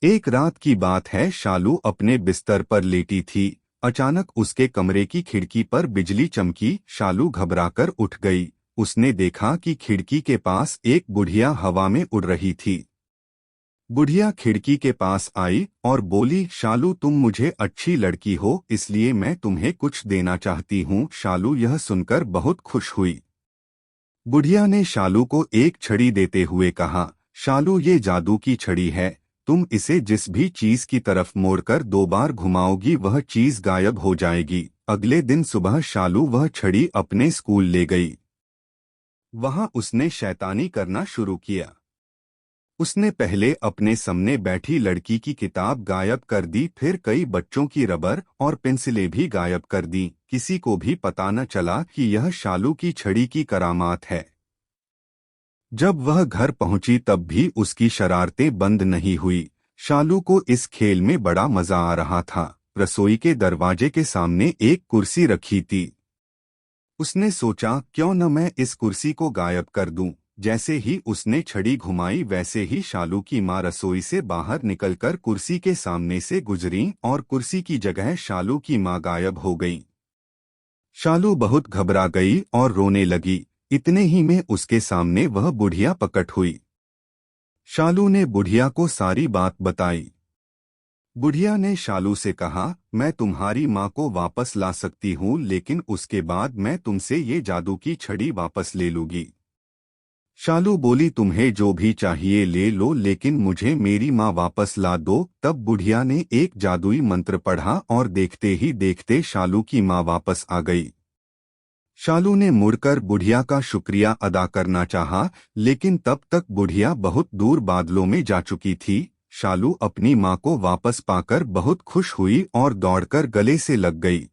एक रात की बात है, शालू अपने बिस्तर पर लेटी थी। अचानक उसके कमरे की खिड़की पर बिजली चमकी। शालू घबराकर उठ गई। उसने देखा कि खिड़की के पास एक बुढ़िया हवा में उड़ रही थी। बुढ़िया खिड़की के पास आई और बोली, शालू तुम मुझे अच्छी लड़की हो, इसलिए मैं तुम्हें कुछ देना चाहती हूँ। शालू यह सुनकर बहुत खुश हुई। बुढ़िया ने शालू को एक छड़ी देते हुए कहा, शालू ये जादू की छड़ी है। तुम इसे जिस भी चीज की तरफ मोड़कर 2 बार घुमाओगी वह चीज गायब हो जाएगी। अगले दिन सुबह शालू वह छड़ी अपने स्कूल ले गई। वहां उसने शैतानी करना शुरू किया। उसने पहले अपने सामने बैठी लड़की की किताब गायब कर दी, फिर कई बच्चों की रबर और पेंसिलें भी गायब कर दी। किसी को भी पता न चला कि यह शालू की छड़ी की करामात है। जब वह घर पहुंची तब भी उसकी शरारतें बंद नहीं हुई। शालू को इस खेल में बड़ा मजा आ रहा था। रसोई के दरवाजे के सामने एक कुर्सी रखी थी। उसने सोचा, क्यों न मैं इस कुर्सी को गायब कर दूं। जैसे ही उसने छड़ी घुमाई वैसे ही शालू की माँ रसोई से बाहर निकलकर कुर्सी के सामने से गुजरी और कुर्सी की जगह शालू की माँ गायब हो गई। शालू बहुत घबरा गई और रोने लगी। इतने ही में उसके सामने वह बुढ़िया प्रकट हुई। शालू ने बुढ़िया को सारी बात बताई। बुढ़िया ने शालू से कहा, मैं तुम्हारी माँ को वापस ला सकती हूँ, लेकिन उसके बाद मैं तुमसे ये जादू की छड़ी वापस ले लूंगी। शालू बोली, तुम्हें जो भी चाहिए ले लो, लेकिन मुझे मेरी माँ वापस ला दो। तब बुढ़िया ने एक जादुई मंत्र पढ़ा और देखते ही देखते शालू की माँ वापस आ गई। शालू ने मुड़कर बुढ़िया का शुक्रिया अदा करना चाहा, लेकिन तब तक बुढ़िया बहुत दूर बादलों में जा चुकी थी। शालू अपनी माँ को वापस पाकर बहुत खुश हुई और दौड़कर गले से लग गई।